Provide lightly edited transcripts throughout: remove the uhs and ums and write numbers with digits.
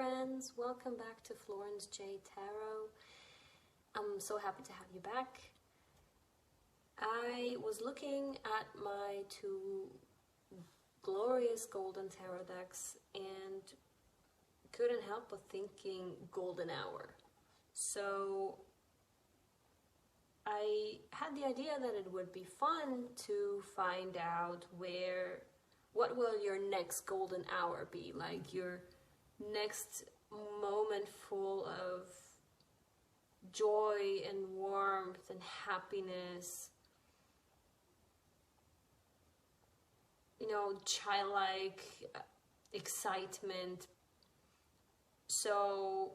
friends, welcome back to Florence J Tarot. I'm so happy to have you back. I was looking at my two glorious golden tarot decks and couldn't help but thinking golden hour. So I had the idea that it would be fun to find out what will your next golden hour be, like your next moment full of joy and warmth and happiness, you know, childlike excitement. So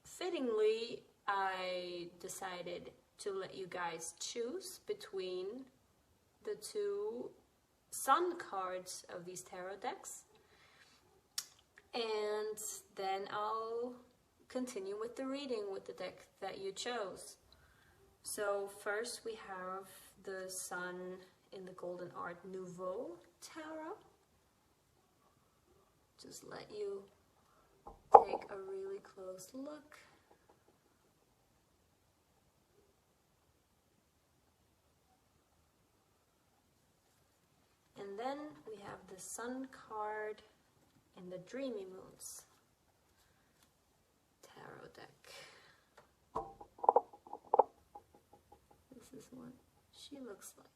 fittingly, I decided to let you guys choose between the two sun cards of these tarot decks, and then I'll continue with the reading with the deck that you chose. So first we have the Sun in the Golden Art Nouveau Tarot. Just let you take a really close look. And then we have the Sun card in the Dreamy Moons tarot deck. This is what she looks like.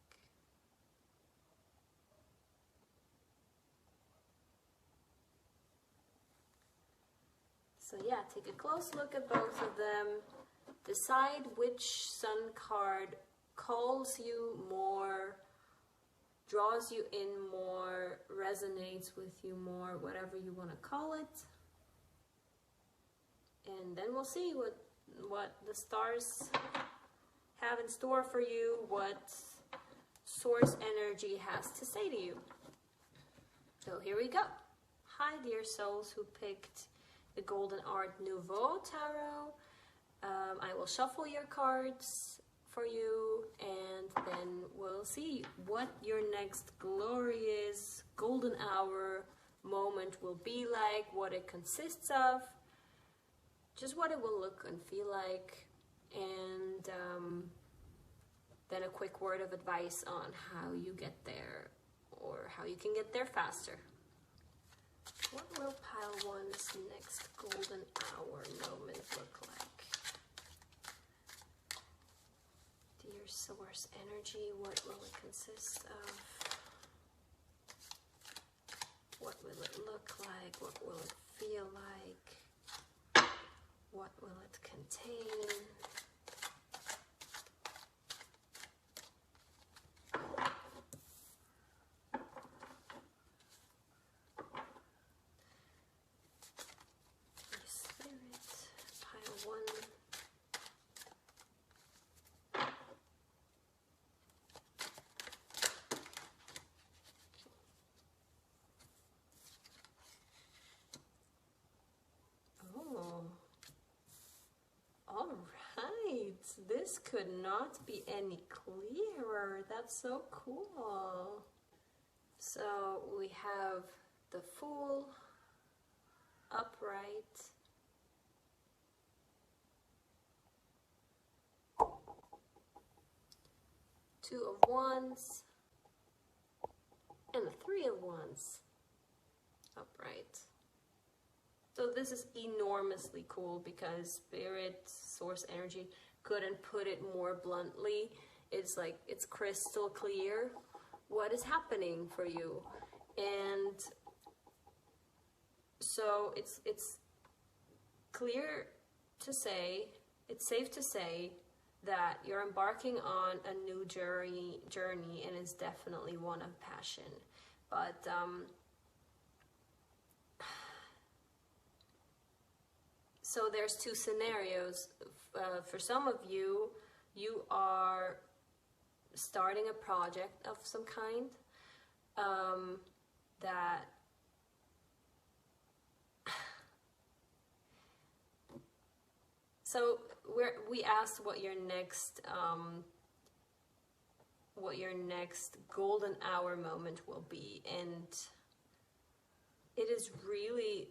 So yeah, take a close look at both of them. Decide which Sun card calls you more, draws you in more, resonates with you more, whatever you want to call it. And then we'll see what the stars have in store for you, what source energy has to say to you. So here we go. Hi dear souls who picked the Golden Art Nouveau Tarot. I will shuffle your cards for you, and then we'll see what your next glorious golden hour moment will be like, what it consists of, just what it will look and feel like, and then a quick word of advice on how you get there, or how you can get there faster. What will pile one's next golden hour moment look like? Dear source energy, what will it consist of? What will it look like? What will it feel like? What will it contain? This could not be any clearer. That's so cool. So we have the Fool, upright, Two of Wands, and the Three of Wands, upright. So this is enormously cool because Spirit, source energy, couldn't put it more bluntly. It's like, it's crystal clear what is happening for you. And so it's clear to say, it's safe to say that you're embarking on a new journey, and it's definitely one of passion. But so there's two scenarios. For some of you, you are starting a project of some kind that so we asked what your next golden hour moment will be, and it is really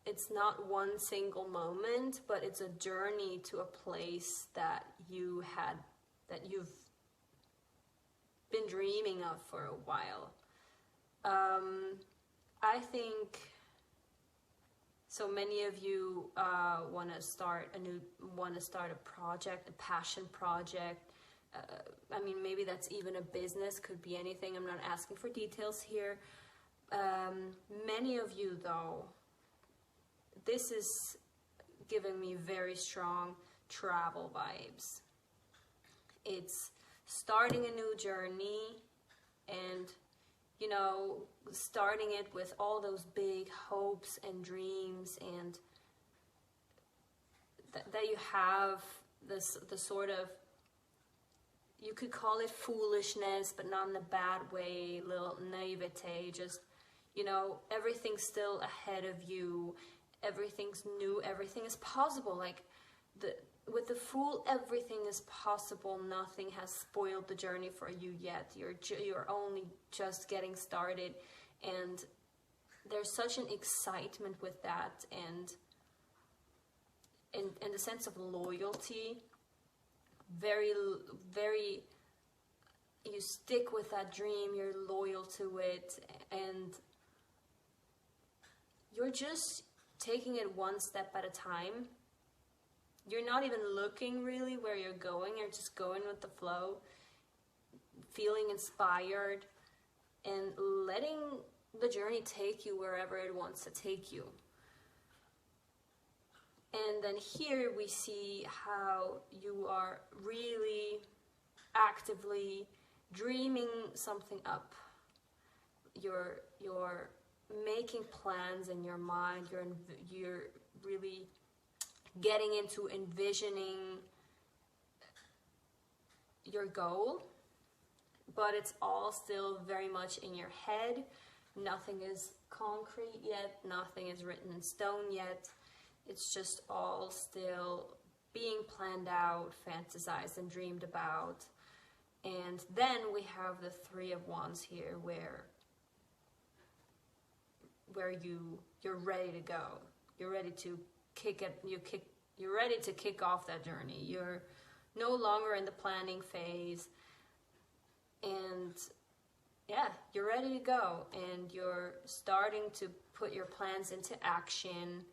it's not one single moment, but it's a journey to a place that you've been dreaming of for a while. I think so many of you want to start a project, a passion project. I mean, maybe that's even a business, could be anything. I'm not asking for details here. Many of you, though, this is giving me very strong travel vibes. It's starting a new journey and, you know, starting it with all those big hopes and dreams, and that you have the sort of, you could call it foolishness, but not in a bad way, little naivete, just, you know, everything's still ahead of you, everything's new, everything is possible. Like, with the Fool, everything is possible, nothing has spoiled the journey for you yet, you're only just getting started, and there's such an excitement with that, and the sense of loyalty, very, you stick with that dream, you're loyal to it, and you're just taking it one step at a time. You're not even looking really where you're going, you're just going with the flow, feeling inspired, and letting the journey take you wherever it wants to take you. And then here we see how you are really actively dreaming something up. You're making plans in your mind, you're really getting into envisioning your goal, but it's all still very much in your head. Nothing is concrete yet, nothing is written in stone yet. It's just all still being planned out, fantasized, and dreamed about. And then we have the Three of Wands here, where you're ready to go. You're ready to you're ready to kick off that journey. You're no longer in the planning phase, and yeah, you're ready to go, and you're starting to put your plans into action,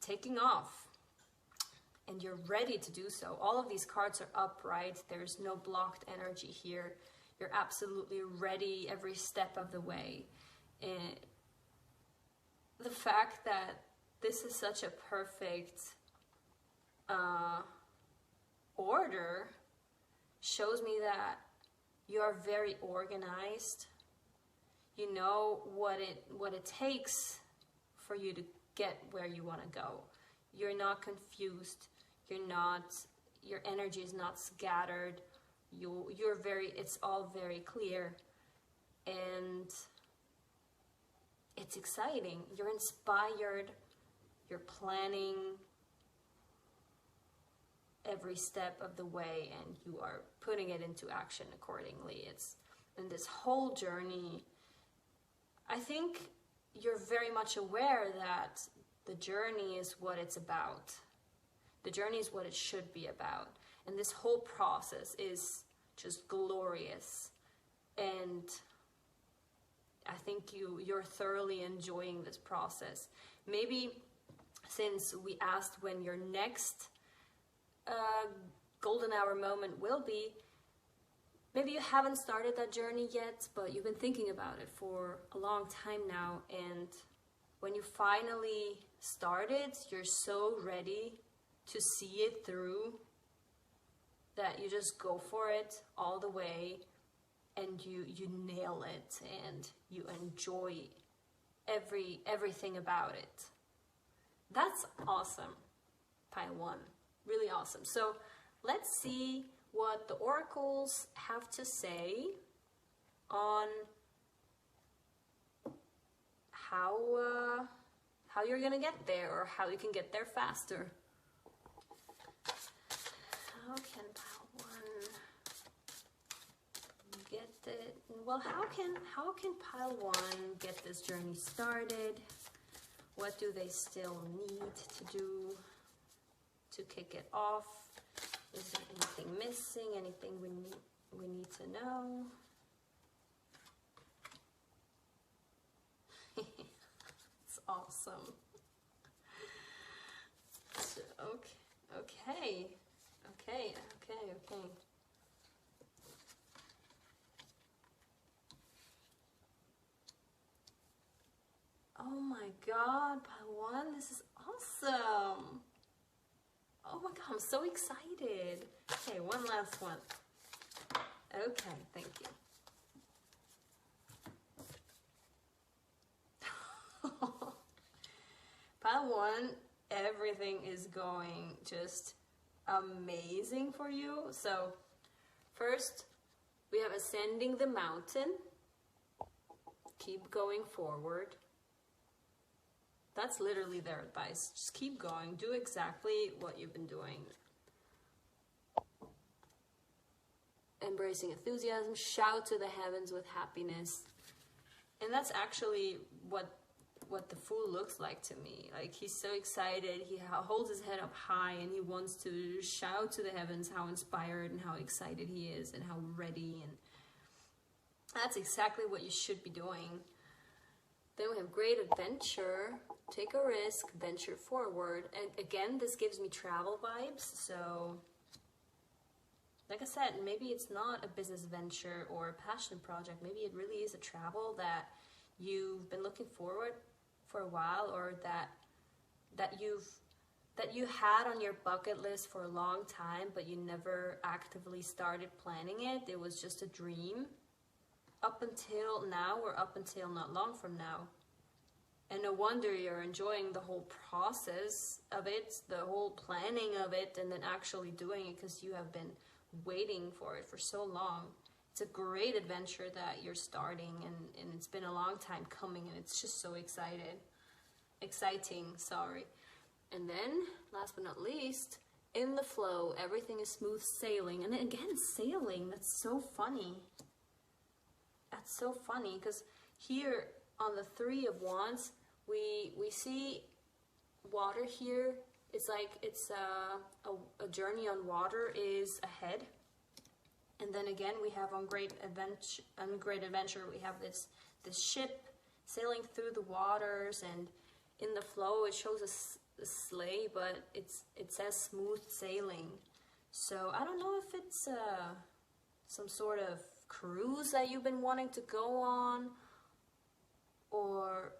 taking off, and you're ready to do so. All of these cards are upright. There's no blocked energy here. You're absolutely ready every step of the way. And the fact that this is such a perfect order shows me that you are very organized. You know what it takes for you to get where you want to go. You're not confused. Your energy is not scattered. It's all very clear, and it's exciting. You're inspired. You're planning every step of the way, and you are putting it into action accordingly. It's in this whole journey. I think you're very much aware that the journey is what it's about. The journey is what it should be about. And this whole process is just glorious. And I think you're thoroughly enjoying this process. Maybe since we asked when your next golden hour moment will be, maybe you haven't started that journey yet, but you've been thinking about it for a long time now, and when you finally started, you're so ready to see it through that you just go for it all the way, and you nail it, and you enjoy everything about it. That's awesome, pile one. Really awesome. So let's see what the oracles have to say on how you're gonna get there, or how you can get there faster. How can pile one get it? Well, how can pile one get this journey started? What do they still need to do to kick it off? Is there anything missing? Anything we need to know? It's awesome. So, okay. Oh my god, pile one, this is awesome. Oh my god, I'm so excited. Okay, one last one. Okay, thank you. Pile one, everything is going just amazing for you. So first we have ascending the mountain. Keep going forward. That's literally their advice. Just keep going. Do exactly what you've been doing. Embracing enthusiasm. Shout to the heavens with happiness. And that's actually what the Fool looks like to me. Like, he's so excited. He holds his head up high and he wants to shout to the heavens how inspired and how excited he is and how ready. And that's exactly what you should be doing. Then we have great adventure. Take a risk, venture forward. And again, this gives me travel vibes. So, like I said, maybe it's not a business venture or a passion project. Maybe it really is a travel that you've been looking forward for a while, or that you had on your bucket list for a long time, but you never actively started planning it. It was just a dream up until now, or up until not long from now. And no wonder you're enjoying the whole process of it, the whole planning of it, and then actually doing it, because you have been waiting for it for so long. It's a great adventure that you're starting, and it's been a long time coming, and it's just so exciting, sorry. And then, last but not least, in the flow, everything is smooth sailing. And again, sailing, that's so funny. That's so funny, because here on the Three of Wands, we see water here. It's like it's a journey on water is ahead. And then again, we have on Great Adventure, we have this ship sailing through the waters, and in the flow it shows us a sleigh, but it says smooth sailing. So I don't know if it's some sort of cruise that you've been wanting to go on, or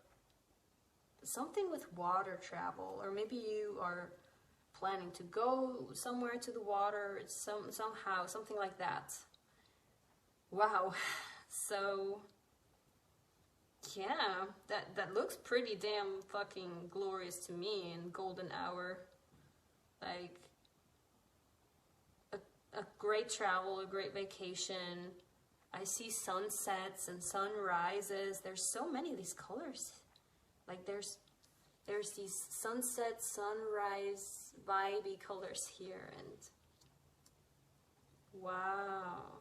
something with water travel, or maybe you are planning to go somewhere to the water. It's somehow something like that. Wow. So yeah, that looks pretty damn fucking glorious to me. In golden hour, like a great travel, a great vacation. I see sunsets and sunrises. There's so many of these colors. Like there's these sunset, sunrise, vibey colors here, and wow.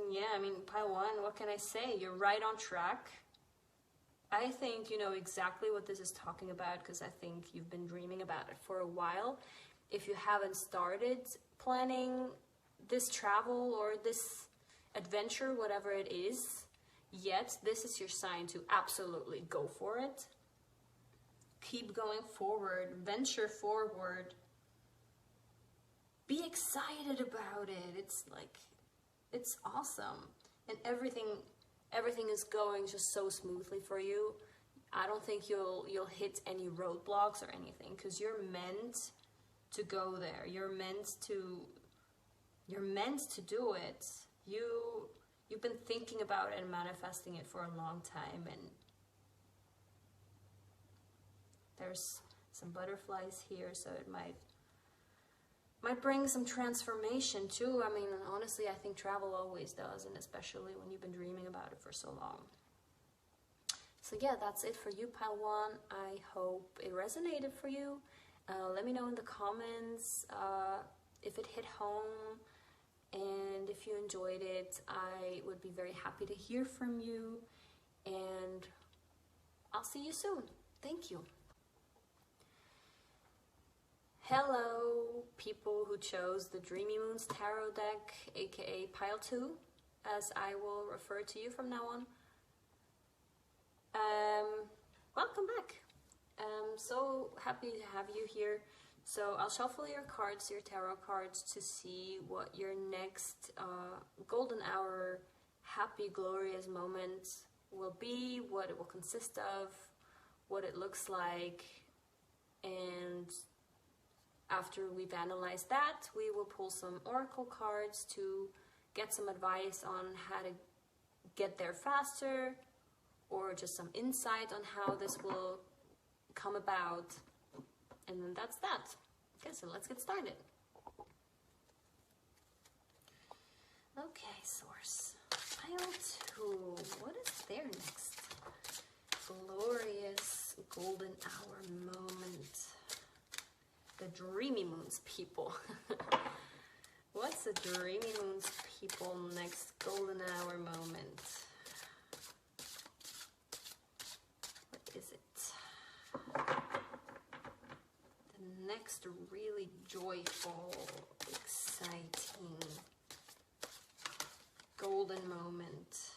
Yeah, I mean, pile one, what can I say? You're right on track. I think you know exactly what this is talking about, because I think you've been dreaming about it for a while. If you haven't started planning this travel or this adventure, whatever it is, yet, this is your sign to absolutely go for it. Keep going forward, venture forward. Be excited about it. It's like, it's awesome. And everything is going just so smoothly for you. I don't think you'll hit any roadblocks or anything, because you're meant to go there. You're meant to do it. You've been thinking about it and manifesting it for a long time, and there's some butterflies here, so it might bring some transformation too. I mean, honestly, I think travel always does, and especially when you've been dreaming about it for so long. So yeah, that's it for you, pile one. I hope it resonated for you. Let me know in the comments if it hit home. And if you enjoyed it, I would be very happy to hear from you. and I'll see you soon. Thank you. Hello, people who chose the Dreamy Moons Tarot deck, aka Pile 2, as I will refer to you from now on. Welcome back. I'm so happy to have you here. So I'll shuffle your cards, your tarot cards, to see what your next golden hour, happy, glorious moment will be, what it will consist of, what it looks like, and after we've analyzed that, we will pull some oracle cards to get some advice on how to get there faster, or just some insight on how this will come about. And then that's that. Okay, so let's get started. Okay, Source. Pile 2. What is there next? Glorious golden hour moment. The Dreamy Moons people. What's the Dreamy Moons people next golden hour moment? What is it? The next really joyful, exciting golden moment.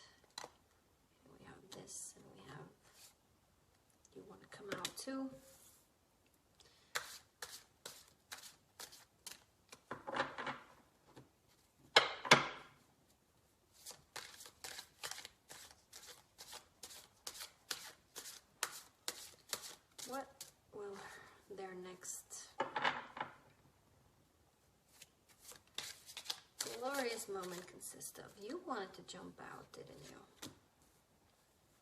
We have this, and we have, you want to come out too. What will their next glorious moment consist of? You wanted to jump out, didn't you?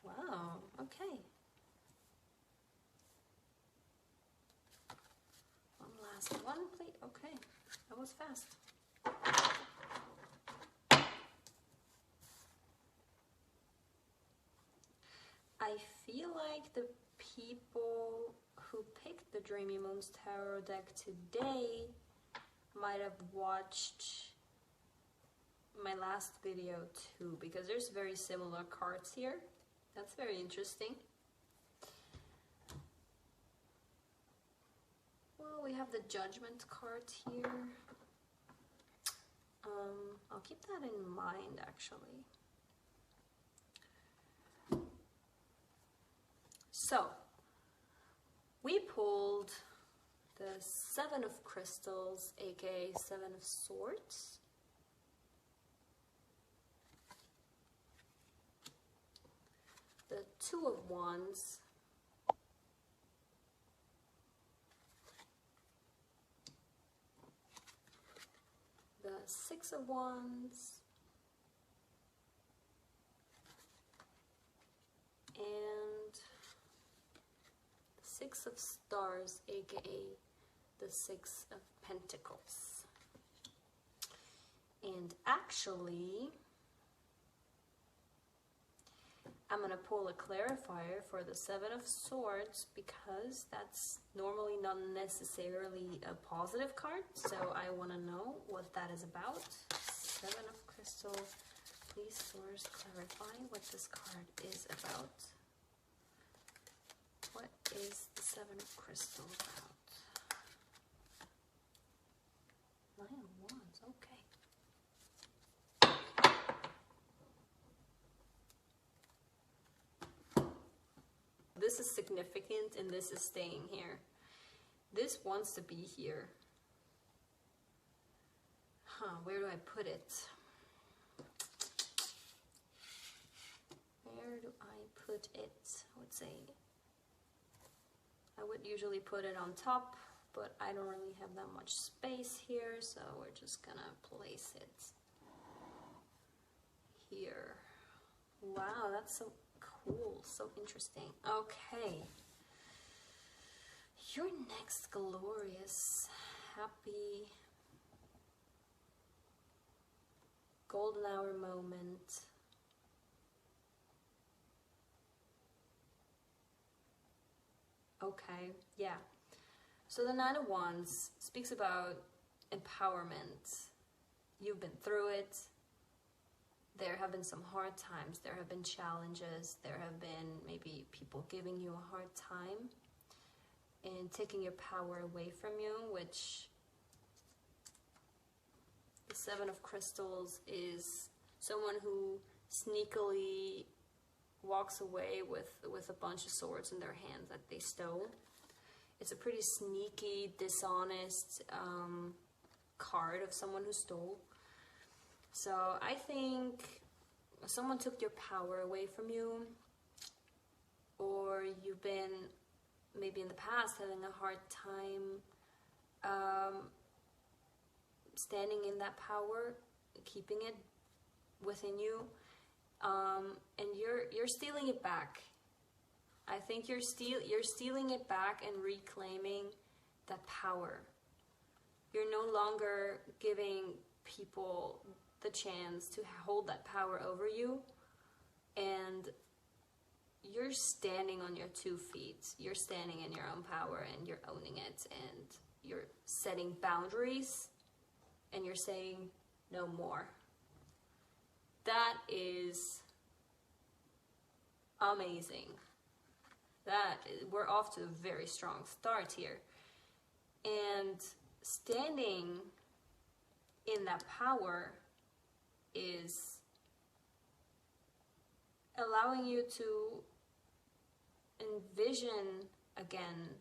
Wow, okay. One last one, please. Okay, that was fast. I feel like the people who picked the Dreamy Moons Tarot deck today might have watched my last video too, because there's very similar cards here. That's very interesting. Well, we have the Judgment card here. I'll keep that in mind, actually. So, we pulled the Seven of Crystals, aka Seven of Swords. The Two of Wands. The Six of Wands. And the Six of Stars, aka the Six of Pentacles. And actually, I'm going to pull a clarifier for the Seven of Swords, because that's normally not necessarily a positive card, so I want to know what that is about. Seven of Crystal. Please, Source, clarify what this card is about. What is the Seven of Crystal about? Nine of Wands, okay. This is significant, and this is staying here. This wants to be here. Where do I put it? Where do I put it? I would say, I would usually put it on top, but I don't really have that much space here, so we're just gonna place it here. Wow, that's so cool, so interesting. Okay. Your next glorious, happy, golden hour moment. Okay, yeah. So the Nine of Wands speaks about empowerment. You've been through it. there have been some hard times, there have been challenges, there have been maybe people giving you a hard time and taking your power away from you, which the Seven of Crystals is someone who sneakily walks away with a bunch of swords in their hands that they stole. It's a pretty sneaky, dishonest card of someone who stole. So I think someone took your power away from you, or you've been maybe in the past having a hard time standing in that power, keeping it within you, and you're stealing it back. I think you're stealing it back and reclaiming that power. You're no longer giving people the chance to hold that power over you, and you're standing on your 2 feet. You're standing in your own power and you're owning it, and you're setting boundaries and you're saying no more. That is amazing. We're off to a very strong start here. And standing in that power is allowing you to envision again.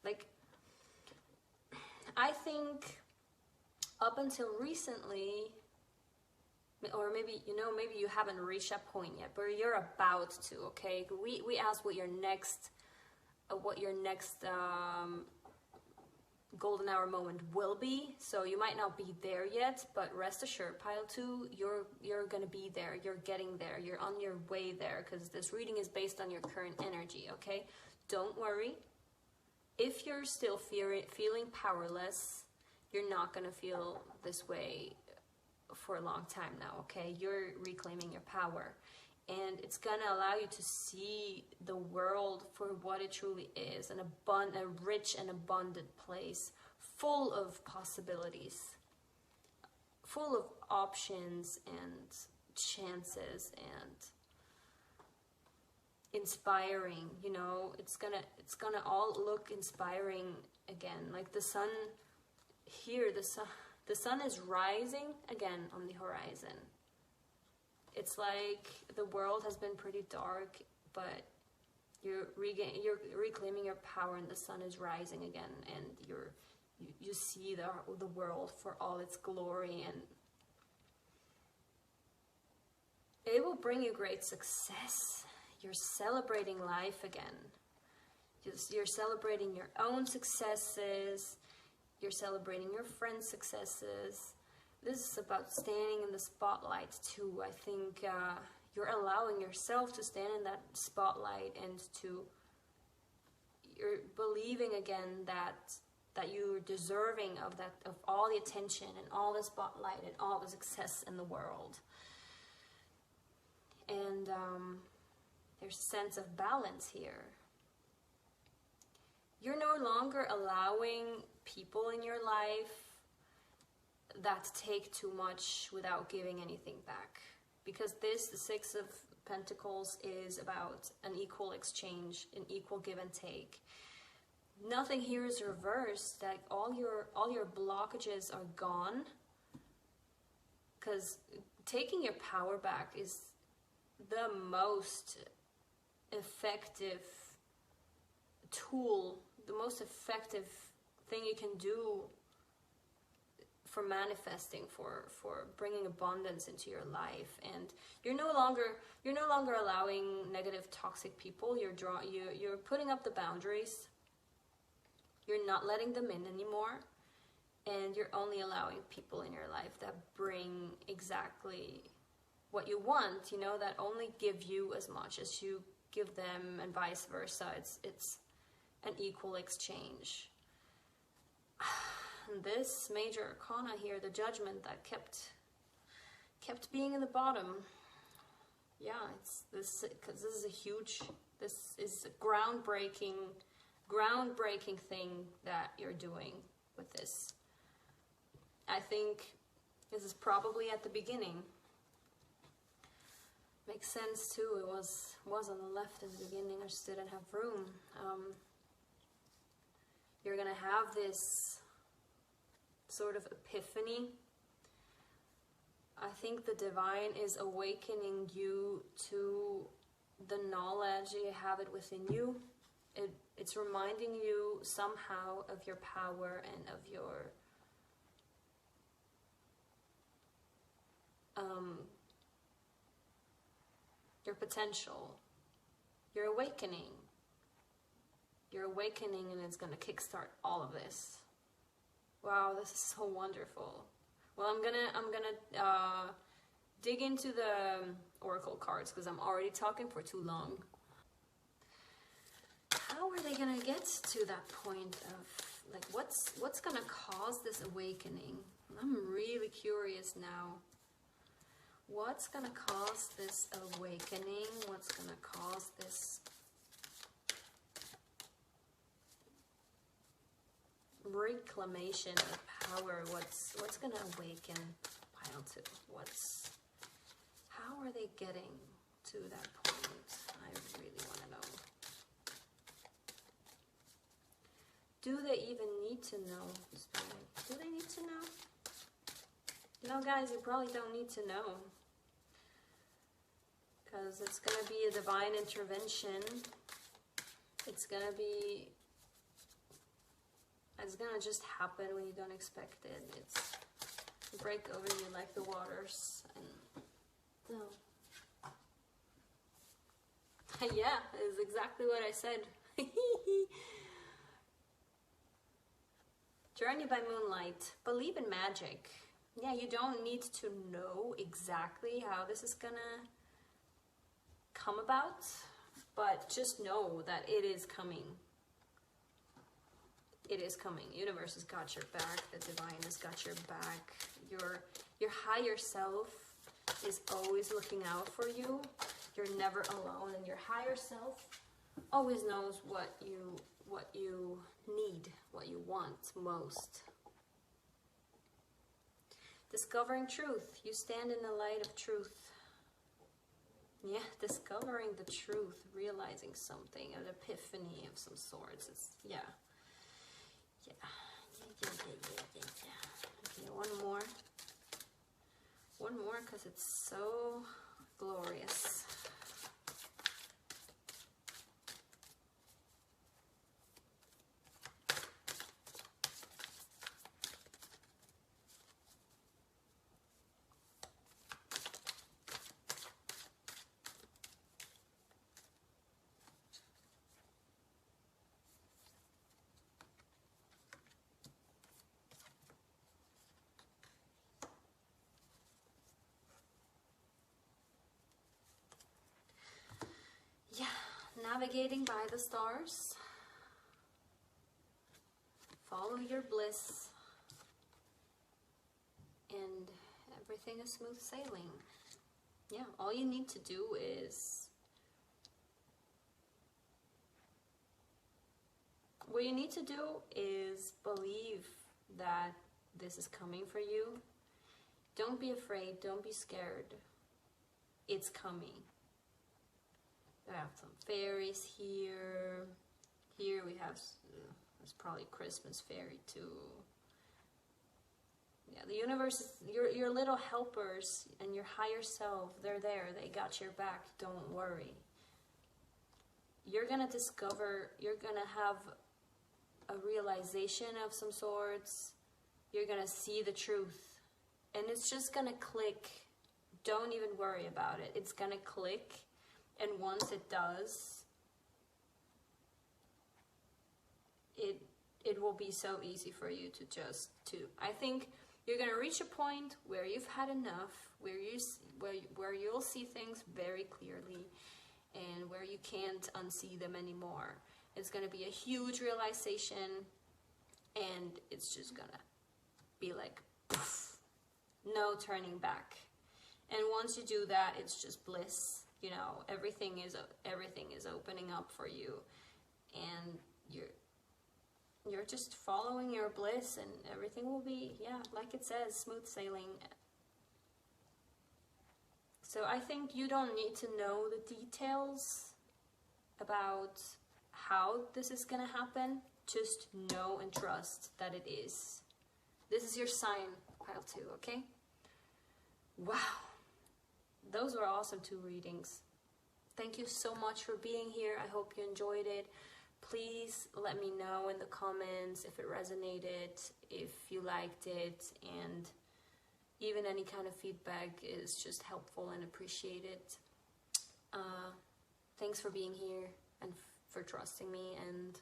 Like, I think up until recently, or maybe, maybe you haven't reached that point yet, but you're about to, okay? We asked what your next golden hour moment will be, so you might not be there yet, but rest assured, pile 2, you're gonna be there. You're getting there. You're on your way there, because this reading is based on your current energy, okay? Don't worry. If you're still feeling powerless, you're not gonna feel this way for a long time now, okay? You're reclaiming your power, and it's gonna allow you to see the world for what it truly is, a rich and abundant place, full of possibilities, full of options and chances, and inspiring. It's gonna all look inspiring again. Like the sun here, the sun is rising again on the horizon. It's like the world has been pretty dark, but you're reclaiming your power, and the sun is rising again, and you see the world for all its glory, and it will bring you great success. You're celebrating life again. You're celebrating your own successes. You're celebrating your friends' successes. This is about standing in the spotlight too. I think you're allowing yourself to stand in that spotlight, and you're believing again that you're deserving of all the attention and all the spotlight and all the success in the world. And there's a sense of balance here. You're no longer allowing people in your life that take too much without giving anything back, because the 6 of Pentacles is about an equal exchange, an equal give and take. Nothing here is reversed. That all your blockages are gone, because taking your power back is the most effective tool, the most effective thing you can do for manifesting, for bringing abundance into your life. And you're no longer allowing negative, toxic people. You're putting up the boundaries. You're not letting them in anymore, and you're only allowing people in your life that bring exactly what you want, that only give you as much as you give them, and vice versa. It's an equal exchange. And this major arcana here, the Judgment, that kept being in the bottom. Yeah, it's this, because this is a groundbreaking thing that you're doing with this. I think this is probably at the beginning. Makes sense too. It was on the left in the beginning. I just didn't have room. You're gonna have this sort of epiphany. I think the divine is awakening you to the knowledge. You have it within you. It's reminding you somehow of your power and of your potential. You're awakening. You're awakening, and it's going to kickstart all of this. Wow, this is so wonderful. Well, I'm gonna dig into the oracle cards because I'm already talking for too long. How are they gonna get to that point of, like, what's gonna cause this awakening? I'm really curious now. What's gonna cause this awakening? What's gonna cause this reclamation of power? What's gonna awaken pile two? How are they getting to that point? I really want to know. Do they even need to know? Do they need to know? You know, guys, you probably don't need to know, because it's gonna be a divine intervention. It's gonna just happen when you don't expect it. It's break over you like the waters. And no. Yeah, it's exactly what I said. Journey by moonlight. Believe in magic. Yeah, you don't need to know exactly how this is gonna come about, but just know that it is coming. It is coming. Universe has got your back. The divine has got your back. Your higher self is always looking out for you. You're never alone, and your higher self always knows what you need, what you want most. Discovering truth. You stand in the light of truth. Yeah, discovering the truth, realizing something, an epiphany of some sorts. It's, yeah. Okay, one more. One more, because it's so glorious. Navigating by the stars. Follow your bliss. And everything is smooth sailing. Yeah, all you need to do is... What you need to do is believe that this is coming for you. Don't be afraid. Don't be scared. It's coming. We have some fairies here. Here we have, it's probably Christmas fairy too. Yeah, the universe, your little helpers and your higher self, they're there. They got your back. Don't worry. You're gonna discover, you're gonna have a realization of some sorts. You're gonna see the truth. And it's just gonna click. Don't even worry about it. It's gonna click. And once it does, it will be so easy for you to I think you're gonna reach a point where you've had enough, where you'll see things very clearly, and where you can't unsee them anymore. It's gonna be a huge realization, and it's just gonna be like, poof, no turning back. And once you do that, it's just bliss. You know, everything is opening up for you, and you're just following your bliss, and everything will be, yeah, like it says, smooth sailing. So I think you don't need to know the details about how this is gonna happen. Just know and trust that it is. This is your sign, pile 2, okay? Wow. Those were awesome 2 readings. Thank you so much for being here. I hope you enjoyed it. Please let me know in the comments if it resonated, if you liked it, and even any kind of feedback is just helpful and appreciated. Thanks for being here and for trusting me, and